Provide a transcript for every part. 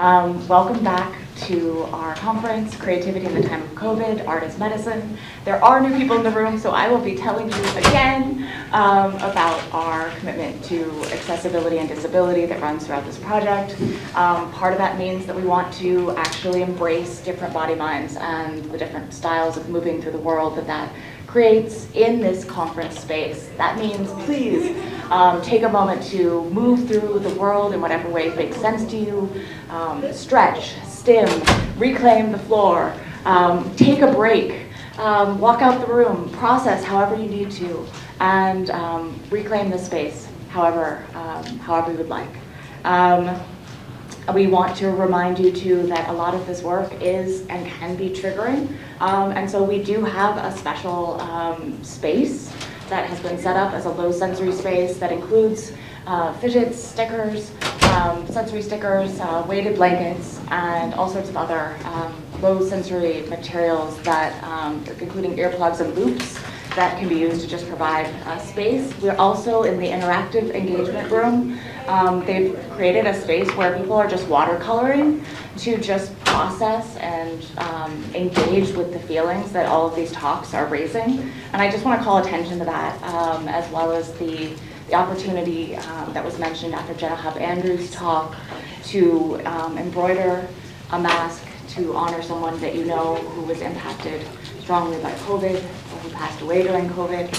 Welcome back to our conference, Creativity in the Time of COVID, Art as Medicine. There are new people in the room, so I will be telling you again about our commitment to accessibility and disability that runs throughout this project. Part of that means that we want to actually embrace different body minds and the different styles of moving through the world that creates in this conference space. That means please take a moment to move through the world in whatever way makes sense to you. Stretch, stim, reclaim the floor, take a break, walk out the room, process however you need to, and reclaim the space however you would like. We want to remind you too that a lot of this work is and can be triggering, and so we do have a special space that has been set up as a low sensory space that includes fidgets, stickers, sensory stickers, weighted blankets, and all sorts of other low sensory materials that, including earplugs and loops, that can be used to just provide space. We're also in the interactive engagement room. They've created a space where people are just watercoloring to just process and engage with the feelings that all of these talks are raising. And I just want to call attention to that, as well as the opportunity that was mentioned after Jenna Hub-Andrews' talk to embroider a mask to honor someone that you know who was impacted strongly by COVID or who passed away during COVID.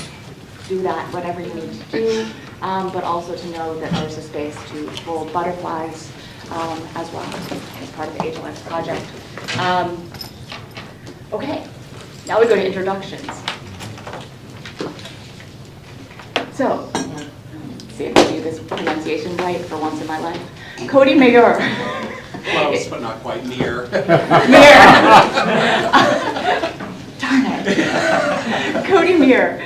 Do that, whatever you need to do, but also to know that there's a space to fold butterflies as well as part of the HLX project. Okay, now we go to introductions. So, see if I do this pronunciation right for once in my life. Cody Mejeur. Close, but not quite near. Darn it. Cody Mejeur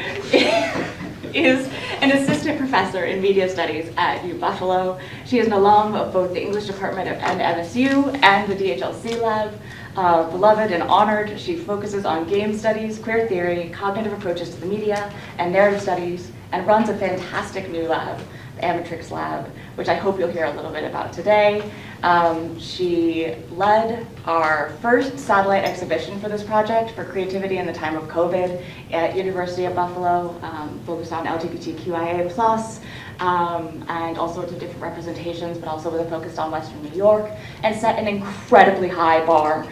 is an assistant professor in media studies at U Buffalo. She is an alum of both the English department and MSU and the DHLC lab. Beloved and honored, she focuses on game studies, queer theory, cognitive approaches to the media, and narrative studies, and runs a fantastic new lab, the Amatrix Lab, which I hope you'll hear a little bit about today. She led our first satellite exhibition for this project for Creativity in the Time of COVID at University of Buffalo, focused on LGBTQIA+, and all sorts of different representations, but also with a focus on Western New York, and set an incredibly high bar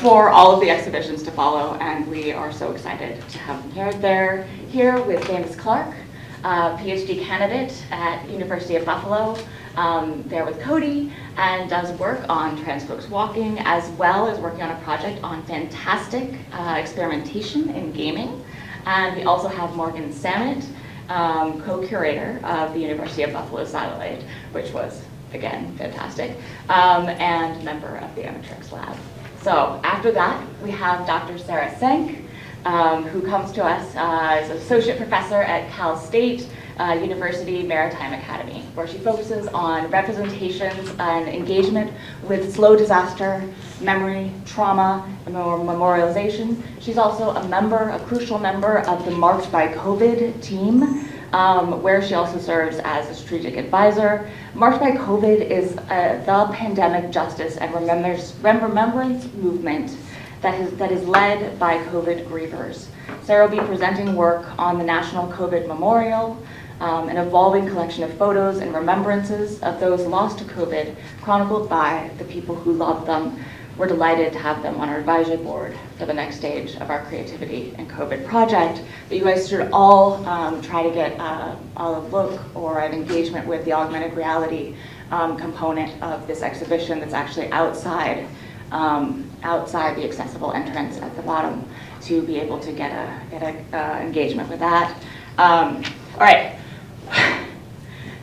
for all of the exhibitions to follow, and we are so excited to have them here. They're here with James Clark, PhD candidate at University of Buffalo, there with Cody, and does work on trans folks walking, as well as working on a project on fantastic experimentation in gaming. And we also have Morgan Samet, co-curator of the University of Buffalo Satellite, which was, again, fantastic, and member of the Amatrix Lab. So after that, we have Dr. Sarah Senk, who comes to us as associate professor at Cal State University Maritime Academy, where she focuses on representations and engagement with slow disaster, memory, trauma, and memorialization. She's also a crucial member of the Marked by COVID team, where she also serves as a strategic advisor. Marked by COVID is the pandemic justice and remembrance movement that is led by COVID grievers. Sarah will be presenting work on the National COVID Memorial, an evolving collection of photos and remembrances of those lost to COVID, chronicled by the people who loved them. We're delighted to have them on our advisory board for the next stage of our Creativity and COVID project. But you guys should all try to get a look or an engagement with the augmented reality component of this exhibition that's actually outside the accessible entrance at the bottom, to be able to get a engagement with that. All right,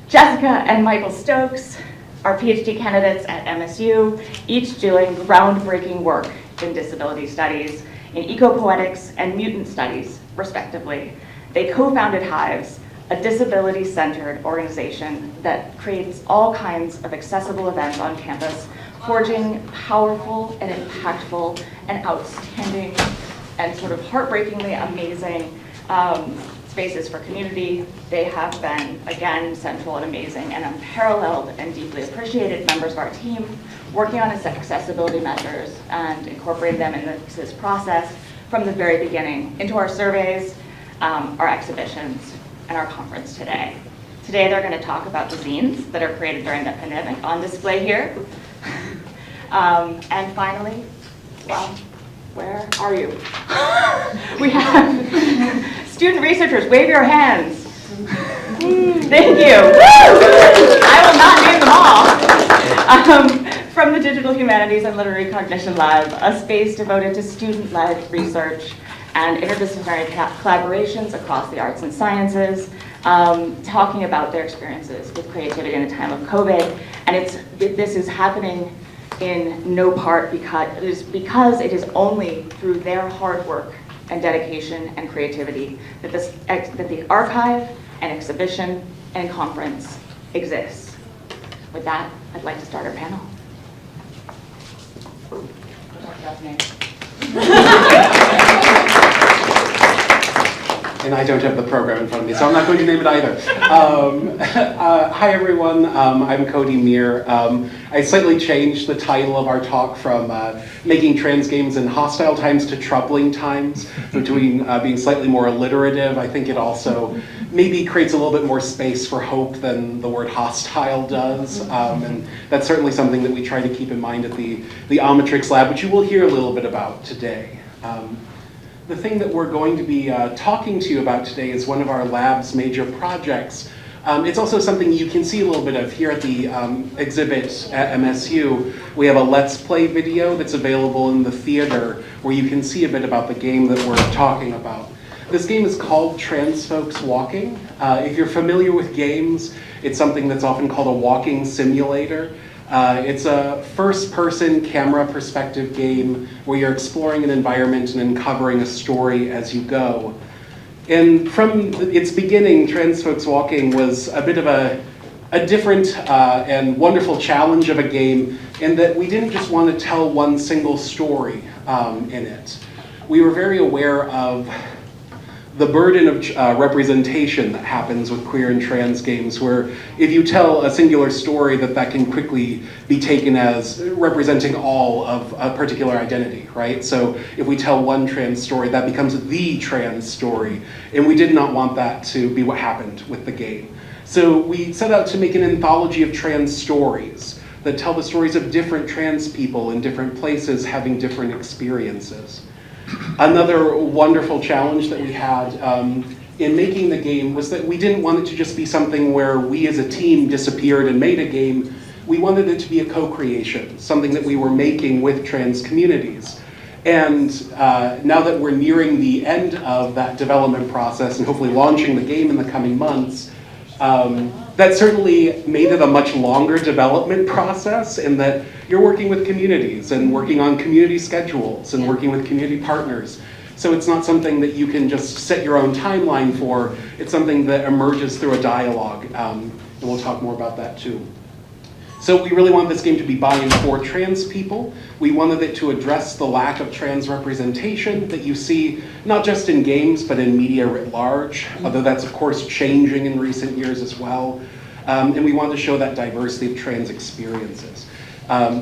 Jessica and Michael Stokes are PhD candidates at MSU, each doing groundbreaking work in disability studies, in ecopoetics and mutant studies, respectively. They co-founded Hives, a disability-centered organization that creates all kinds of accessible events on campus, forging powerful and impactful and outstanding and sort of heartbreakingly amazing spaces for community. They have been, again, central and amazing and unparalleled and deeply appreciated members of our team, working on accessibility measures and incorporating them into this process from the very beginning into our surveys, our exhibitions, and our conference today. Today they're going to talk about the zines that are created during the pandemic on display here. And finally, well, where are you? We have student researchers, wave your hands. Thank you. I will not name them all. From the Digital Humanities and Literary Cognition Lab, a space devoted to student-led research and interdisciplinary collaborations across the arts and sciences, talking about their experiences with creativity in a time of COVID. And this is happening in no part because it is only through their hard work and dedication and creativity that the archive and exhibition and conference exists. With that, I'd like to start our panel. And I don't have the program in front of me, so I'm not going to name it either. Hi everyone, I'm Cody Mejeur. I slightly changed the title of our talk from making trans games in hostile times to troubling times, between being slightly more alliterative. I think it also maybe creates a little bit more space for hope than the word hostile does. And that's certainly something that we try to keep in mind at the Omnitrix Lab, which you will hear a little bit about today. The thing that we're going to be talking to you about today is one of our lab's major projects. It's also something you can see a little bit of here at the exhibit at MSU. We have a Let's Play video that's available in the theater where you can see a bit about the game that we're talking about. This game is called Trans Folks Walking. If you're familiar with games, it's something that's often called a walking simulator. It's a first-person camera perspective game where you're exploring an environment and uncovering a story as you go. And from its beginning, Trans Folks Walking was a bit of a different and wonderful challenge of a game in that we didn't just want to tell one single story in it. We were very aware of the burden of representation that happens with queer and trans games, where if you tell a singular story, that can quickly be taken as representing all of a particular identity, right? So if we tell one trans story, that becomes the trans story, and we did not want that to be what happened with the game. So we set out to make an anthology of trans stories that tell the stories of different trans people in different places having different experiences. Another wonderful challenge that we had in making the game was that we didn't want it to just be something where we as a team disappeared and made a game. We wanted it to be a co-creation, something that we were making with trans communities. And now that we're nearing the end of that development process and hopefully launching the game in the coming months, that certainly made it a much longer development process in that you're working with communities and working on community schedules and working with community partners. So it's not something that you can just set your own timeline for. It's something that emerges through a dialogue, and we'll talk more about that too. So we really wanted this game to be by and for trans people. We wanted it to address the lack of trans representation that you see not just in games but in media writ large, although that's of course changing in recent years as well. And we wanted to show that diversity of trans experiences.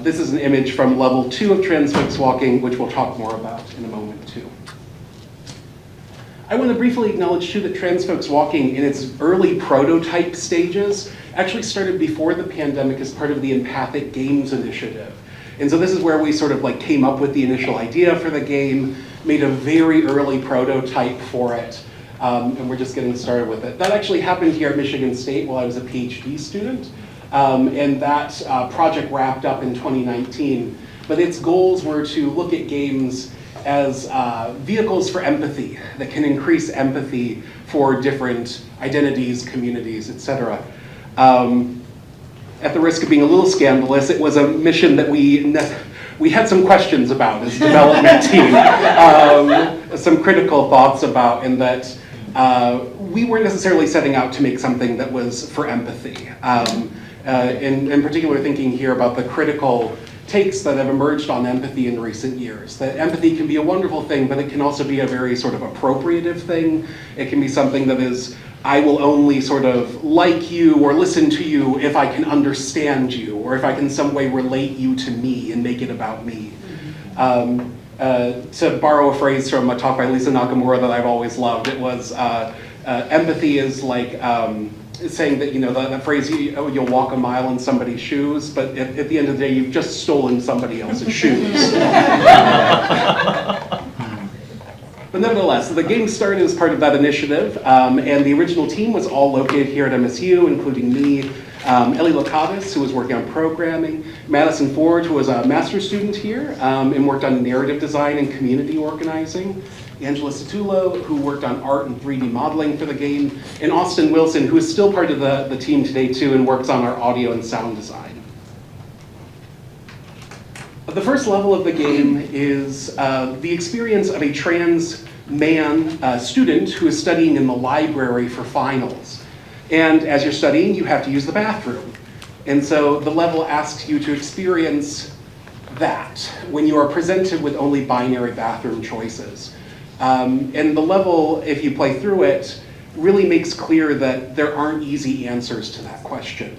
This is an image from level 2 of Trans Folks Walking, which we'll talk more about in a moment too. I want to briefly acknowledge too that Trans Folks Walking in its early prototype stages actually started before the pandemic as part of the Empathic Games Initiative. And so this is where we sort of like came up with the initial idea for the game, made a very early prototype for it, and we're just getting started with it. That actually happened here at Michigan State while I was a PhD student, and that project wrapped up in 2019. But its goals were to look at games as vehicles for empathy that can increase empathy for different identities, communities, etc. At the risk of being a little scandalous, it was a mission that we had some questions about as a development team, some critical thoughts about, in that we weren't necessarily setting out to make something that was for empathy. In particular, thinking here about the critical takes that have emerged on empathy in recent years. That empathy can be a wonderful thing, but it can also be a very sort of appropriative thing. It can be something that is, I will only sort of like you or listen to you if I can understand you, or if I can in some way relate you to me and make it about me. To borrow a phrase from a talk by Lisa Nakamura that I've always loved, it was, empathy is like saying that, that phrase, you'll walk a mile in somebody's shoes, but at the end of the day, you've just stolen somebody else's shoes. But nevertheless, the game started as part of that initiative, and the original team was all located here at MSU, including me, Ellie Locatis, who was working on programming, Madison Ford, who was a master's student here, and worked on narrative design and community organizing, Angela Satullo, who worked on art and 3D modeling for the game, and Austin Wilson, who is still part of the team today too, and works on our audio and sound design. The first level of the game is the experience of a trans man student who is studying in the library for finals. And as you're studying, you have to use the bathroom. And so the level asks you to experience that when you are presented with only binary bathroom choices. And the level, if you play through it, really makes clear that there aren't easy answers to that question.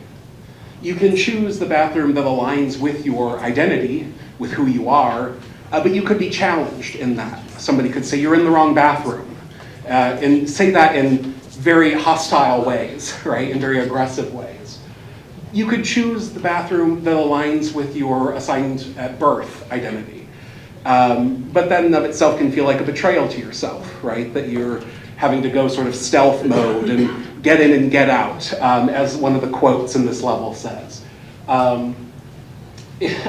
You can choose the bathroom that aligns with your identity, with who you are, but you could be challenged in that. Somebody could say you're in the wrong bathroom, and say that in very hostile ways, right, in very aggressive ways. You could choose the bathroom that aligns with your assigned at birth identity. But that in of itself can feel like a betrayal to yourself, right? That you're having to go sort of stealth mode and get in and get out, as one of the quotes in this level says. I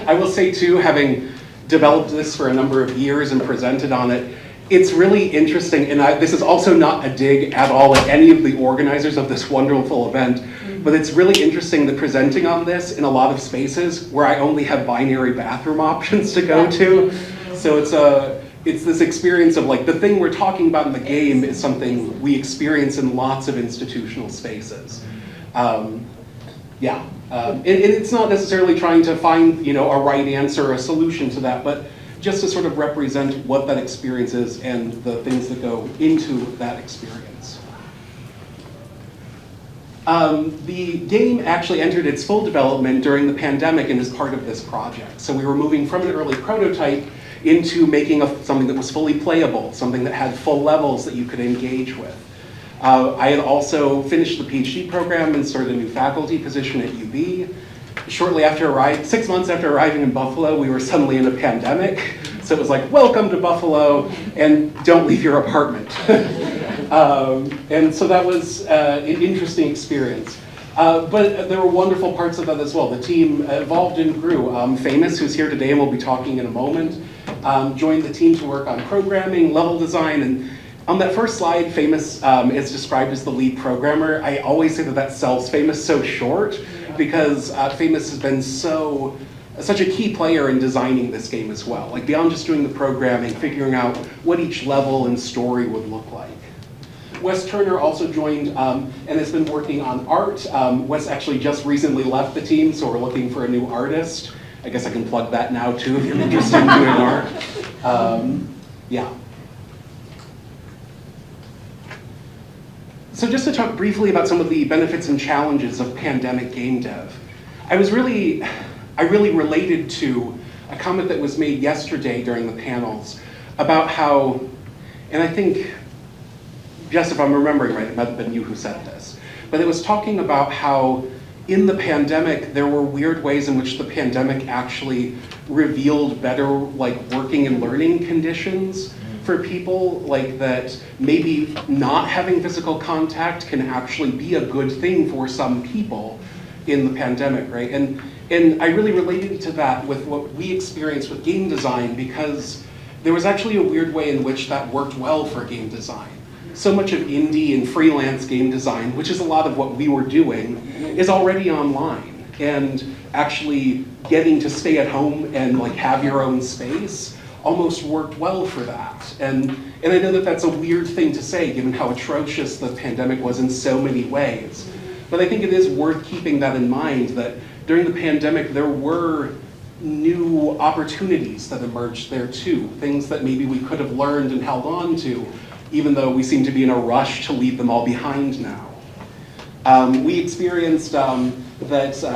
will say too, having developed this for a number of years and presented on it, it's really interesting, and this is also not a dig at all at any of the organizers of this wonderful event, but it's really interesting that presenting on this in a lot of spaces where I only have binary bathroom options to go to. So it's this experience of like, the thing we're talking about in the game is something we experience in lots of institutional spaces. And it's not necessarily trying to find, a right answer or a solution to that, but just to sort of represent what that experience is and the things that go into that experience. The game actually entered its full development during the pandemic and is part of this project. So we were moving from an early prototype into making something that was fully playable, something that had full levels that you could engage with. I had also finished the PhD program and started a new faculty position at UB. Shortly after 6 months after arriving in Buffalo, we were suddenly in a pandemic. So it was like, welcome to Buffalo, and don't leave your apartment. And so that was an interesting experience. But there were wonderful parts of that as well. The team evolved and grew. Famous, who's here today and will be talking in a moment, joined the team to work on programming, level design, and on that first slide, Famous is described as the lead programmer. I always say that sells Famous so short because Famous has been such a key player in designing this game as well. Like beyond just doing the programming, figuring out what each level and story would look like. Wes Turner also joined and has been working on art. Wes actually just recently left the team, so we're looking for a new artist. I guess I can plug that now too if you're interested in doing art. So just to talk briefly about some of the benefits and challenges of pandemic game dev. I really related to a comment that was made yesterday during the panels about how, and I think, Jess, if I'm remembering right, it might have been you who said this, but it was talking about how in the pandemic, there were weird ways in which the pandemic actually revealed better working and learning conditions for people, like that maybe not having physical contact can actually be a good thing for some people in the pandemic, right? And I really related to that with what we experienced with game design because there was actually a weird way in which that worked well for game design. So much of indie and freelance game design, which is a lot of what we were doing, is already online. And actually getting to stay at home and have your own space almost worked well for that. And I know that that's a weird thing to say given how atrocious the pandemic was in so many ways. But I think it is worth keeping that in mind that during the pandemic there were new opportunities that emerged there too, things that maybe we could have learned and held on to, even though we seem to be in a rush to leave them all behind now. We experienced that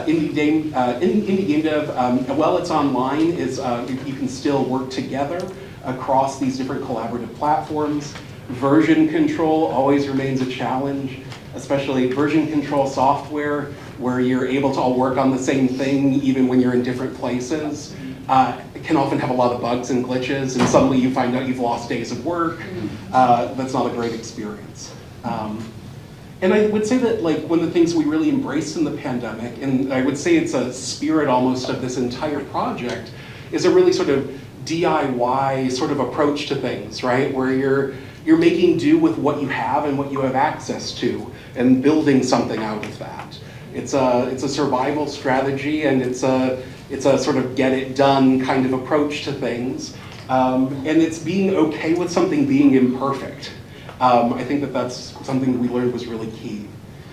indie game dev, while it's online, you can still work together across these different collaborative platforms. Version control always remains a challenge, especially version control software, where you're able to all work on the same thing even when you're in different places. It can often have a lot of bugs and glitches, and suddenly you find out you've lost days of work. That's not a great experience. And I would say that one of the things we really embraced in the pandemic, and I would say it's a spirit almost of this entire project, is a really sort of DIY sort of approach to things, right? Where you're making do with what you have and what you have access to, and building something out of that. It's a survival strategy, and it's a sort of get it done kind of approach to things, and it's being okay with something being imperfect. I think that's something that we learned was really key.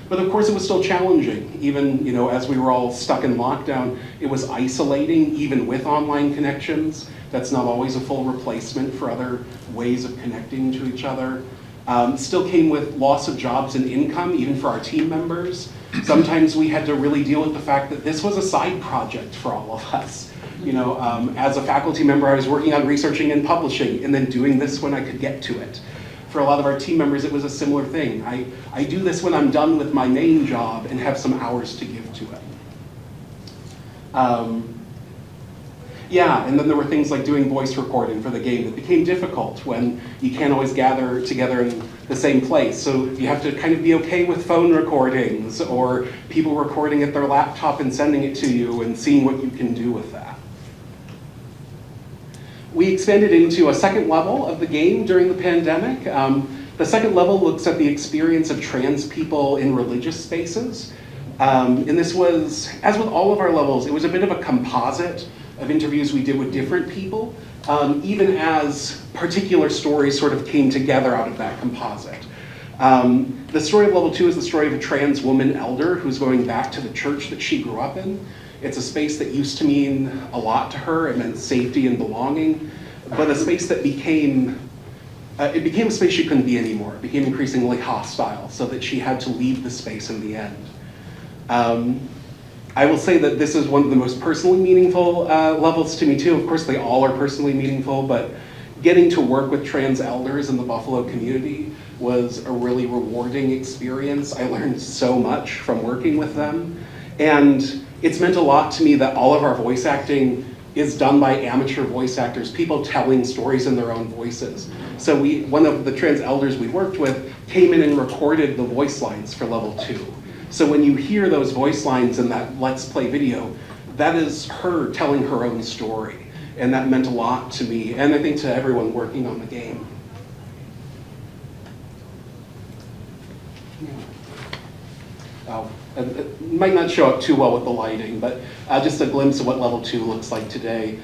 But of course it was still challenging, even as we were all stuck in lockdown. It was isolating, even with online connections. That's not always a full replacement for other ways of connecting to each other. Still came with loss of jobs and income, even for our team members. Sometimes we had to really deal with the fact that this was a side project for all of us. As a faculty member, I was working on researching and publishing, and then doing this when I could get to it. For a lot of our team members, it was a similar thing. I do this when I'm done with my main job and have some hours to give to it. Yeah, and then there were things like doing voice recording for the game that became difficult when you can't always gather together in the same place. So you have to kind of be okay with phone recordings or people recording at their laptop and sending it to you and seeing what you can do with that. We expanded into a second level of the game during the pandemic. The second level looks at the experience of trans people in religious spaces. And this was, as with all of our levels, it was a bit of a composite of interviews we did with different people, even as particular stories sort of came together out of that composite. The story of level 2 is the story of a trans woman elder who's going back to the church that she grew up in. It's a space that used to mean a lot to her. It meant safety and belonging, but a space that became a space she couldn't be anymore. It became increasingly hostile, so that she had to leave the space in the end. I will say that this is one of the most personally meaningful levels to me too. Of course, they all are personally meaningful, but getting to work with trans elders in the Buffalo community was a really rewarding experience. I learned so much from working with them, and it's meant a lot to me that all of our voice acting is done by amateur voice actors, people telling stories in their own voices. So one of the trans elders we worked with came in and recorded the voice lines for level 2. So when you hear those voice lines in that Let's Play video, that is her telling her own story. And that meant a lot to me, and I think to everyone working on the game. It might not show up too well with the lighting, but just a glimpse of what level 2 looks like today.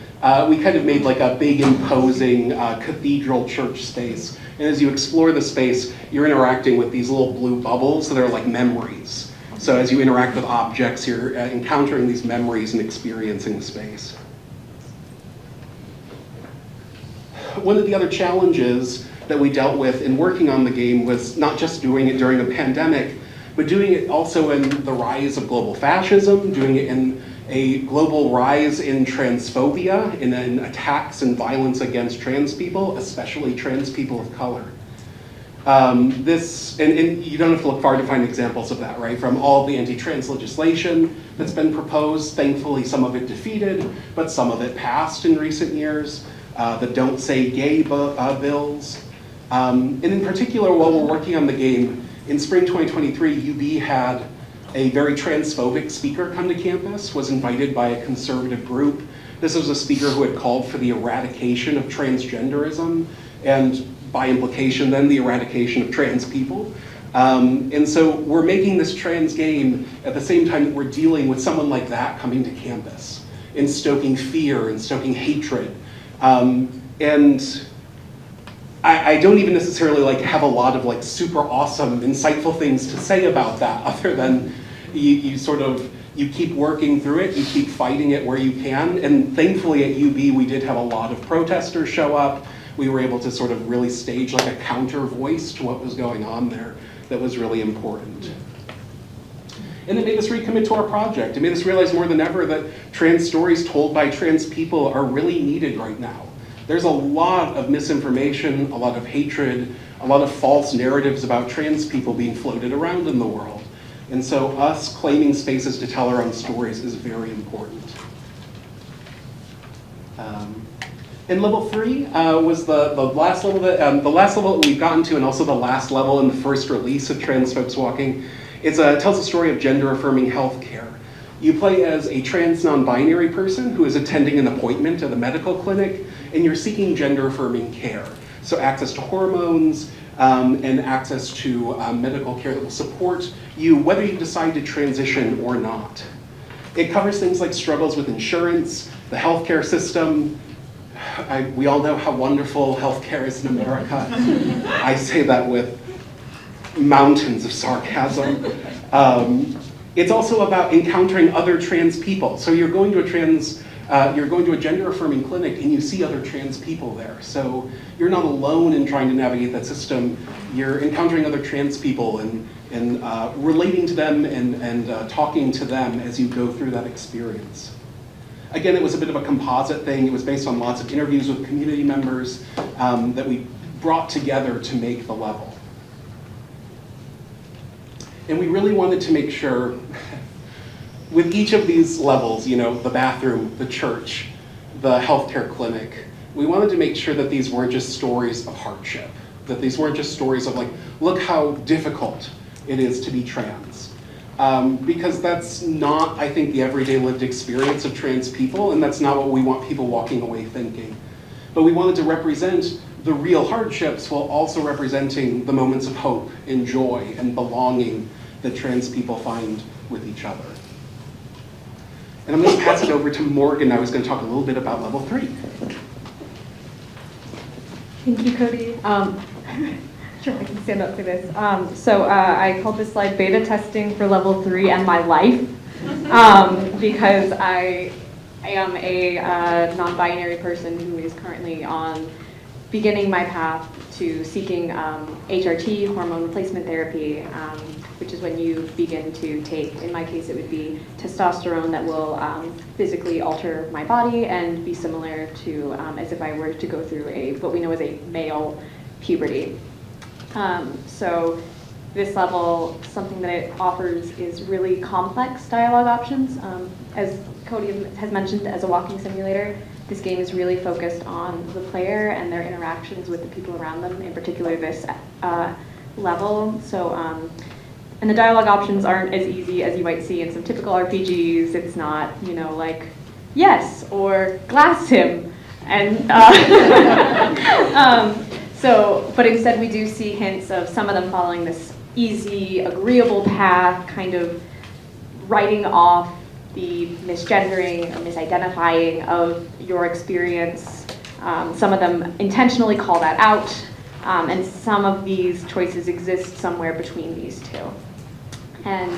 We kind of made like a big imposing cathedral church space. And as you explore the space, you're interacting with these little blue bubbles that are like memories. So as you interact with objects, you're encountering these memories and experiencing the space. One of the other challenges that we dealt with in working on the game was not just doing it during a pandemic, but doing it also in the rise of global fascism, doing it in a global rise in transphobia, and in attacks and violence against trans people, especially trans people of color. And you don't have to look far to find examples of that, right? From all the anti-trans legislation that's been proposed, thankfully some of it defeated, but some of it passed in recent years. The Don't Say Gay bills. And in particular, while we're working on the game, in spring 2023, UB had a very transphobic speaker come to campus, was invited by a conservative group. This was a speaker who had called for the eradication of transgenderism, and by implication, then the eradication of trans people. And so we're making this trans game at the same time that we're dealing with someone like that coming to campus, and stoking fear and stoking hatred. And I don't even necessarily have a lot of You keep working through it, you keep fighting it where you can, and thankfully at UB we did have a lot of protesters show up. We were able to sort of really stage like a counter voice to what was going on there that was really important. And it made us recommit to our project. It made us realize more than ever that trans stories told by trans people are really needed right now. There's a lot of misinformation, a lot of hatred, a lot of false narratives about trans people being floated around in the world. And so us claiming spaces to tell our own stories is very important. And level 3 was the last level that we've gotten to, and also the last level in the first release of Trans Folks Walking. It tells a story of gender-affirming healthcare. You play as a trans non-binary person who is attending an appointment at a medical clinic, and you're seeking gender-affirming care. So access to hormones and access to medical care that will support you whether you decide to transition or not. It covers things like struggles with insurance, the healthcare system. We all know how wonderful healthcare is in America. I say that with mountains of sarcasm. It's also about encountering other trans people. So you're going to a gender-affirming clinic and you see other trans people there. So you're not alone in trying to navigate that system. You're encountering other trans people and relating to them and talking to them as you go through that experience. Again, it was a bit of a composite thing. It was based on lots of interviews with community members that we brought together to make the level. And we really wanted to make sure, with each of these levels, you know, the bathroom, the church, the healthcare clinic, we wanted to make sure that these weren't just stories of hardship, that these weren't just stories of like, look how difficult it is to be trans. Because that's not, I think, the everyday lived experience of trans people, and that's not what we want people walking away thinking. But we wanted to represent the real hardships while also representing the moments of hope and joy and belonging that trans people find with each other. And I'm going to pass it over to Morgan. I was going to talk a little bit about level 3. Thank you, Cody. Sure, I can stand up for this. I called this slide beta testing for level 3 and my life, because I am a non-binary person who is currently beginning my path to seeking HRT, hormone replacement therapy, which is when you begin to take, in my case it would be testosterone that will physically alter my body and be similar to as if I were to go through what we know as a male puberty. So this level, something that it offers is really complex dialogue options. As Cody has mentioned, as a walking simulator, this game is really focused on the player and their interactions with the people around them, in particular this level. So, and the dialogue options aren't as easy as you might see in some typical RPGs. It's not, you know, like, yes, or glass him. And but instead we do see hints of some of them following this easy, agreeable path, kind of writing off the misgendering or misidentifying of your experience. Some of them intentionally call that out, and some of these choices exist somewhere between these two. And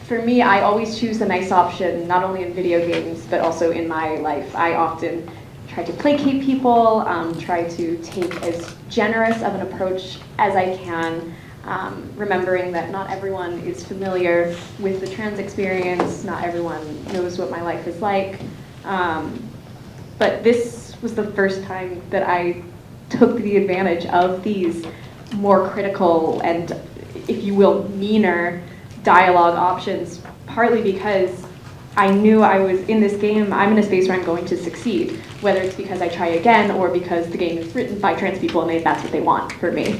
for me, I always choose the nice option, not only in video games, but also in my life. I often try to placate people, try to take as generous of an approach as I can, remembering that not everyone is familiar with the trans experience, not everyone knows what my life is like. But this was the first time that I took the advantage of these more critical and, if you will, meaner dialogue options, partly because I knew I was in this game, I'm in a space where I'm going to succeed, whether it's because I try again or because the game is written by trans people and that's what they want for me.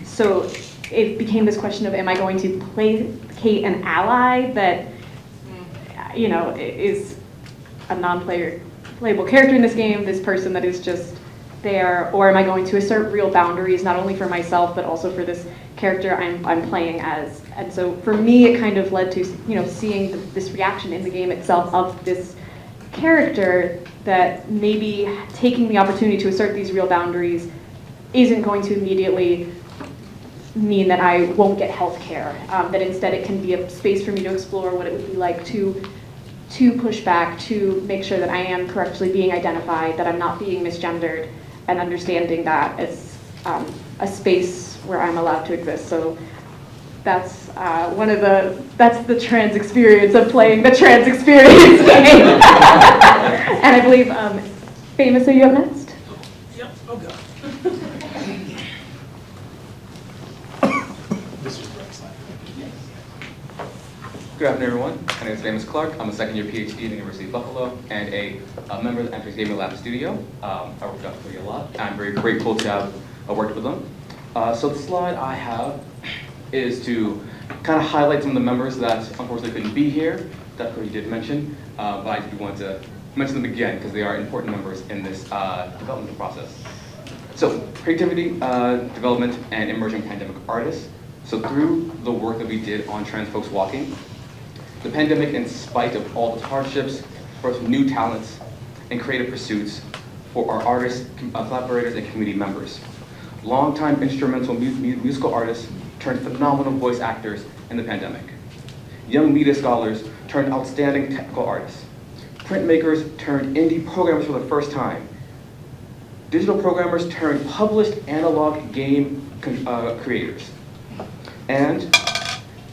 So it became this question of, am I going to placate an ally that, you know, is a non-playable character in this game, this person that is just there, or am I going to assert real boundaries, not only for myself, but also for this character I'm playing as? And so for me, it kind of led to, you know, seeing this reaction in the game itself of this character that maybe taking the opportunity to assert these real boundaries isn't going to immediately mean that I won't get health care, that instead it can be a space for me to explore what it would be like to push back, to make sure that I am correctly being identified, that I'm not being misgendered, and understanding that as a space where I'm allowed to exist. So that's that's the trans experience of playing the trans experience game. And I believe, Famous, are you up next? Yep, oh god. This is the right slide. Good afternoon, everyone. My name is Famous Clark. I'm a second-year PhD at the University of Buffalo and a member of the Entrance Gaming Lab studio. I work with Cody a lot. I'm very grateful to have worked with them. So the slide I have is to kind of highlight some of the members that unfortunately couldn't be here, that Cody did mention, but I do want to mention them again because they are important members in this developmental process. So creativity, development, and emerging pandemic artists. So through the work that we did on Trans Folks Walking, the pandemic, in spite of all the hardships, birthed new talents and creative pursuits for our artists, collaborators, and community members. Longtime instrumental musical artists turned phenomenal voice actors in the pandemic. Young media scholars turned outstanding technical artists. Printmakers turned indie programmers for the first time. Digital programmers turned published analog game creators. And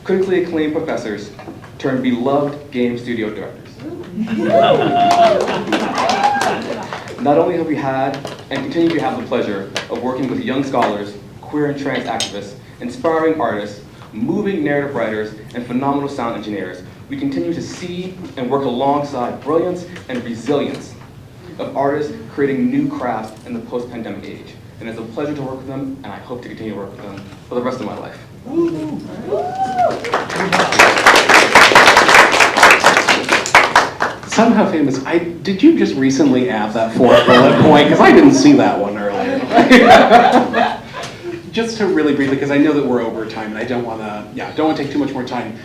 critically acclaimed professors turned beloved game studio directors. Not only have we had and continue to have the pleasure of working with young scholars, queer and trans activists, inspiring artists, moving narrative writers, and phenomenal sound engineers, we continue to see and work alongside brilliance and resilience of artists creating new crafts in the post-pandemic age. And it's a pleasure to work with them, and I hope to continue to work with them for the rest of my life. Somehow Famous, did you just recently add that fourth bullet point? Because I didn't see that one earlier. Just to really briefly, because I know that we're over time, and I don't want to take too much more time.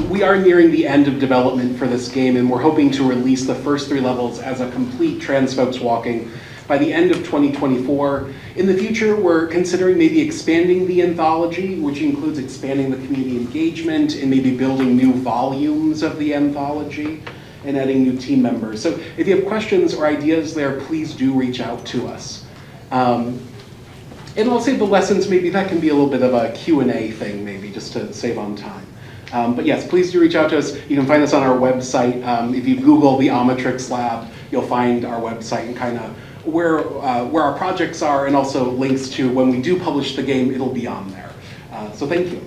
We are nearing the end of development for this game, and we're hoping to release the first 3 levels as a complete Trans Folks Walking by the end of 2024. In the future, we're considering maybe expanding the anthology, which includes expanding the community engagement and maybe building new volumes of the anthology and adding new team members. So if you have questions or ideas there, please do reach out to us. And I'll save the lessons, maybe that can be a little bit of a Q&A thing, maybe, just to save on time. But yes, please do reach out to us. You can find us on our website. If you Google the Omnitrix Lab, you'll find our website and kind of where our projects are, and also links to when we do publish the game, it'll be on there. So thank you.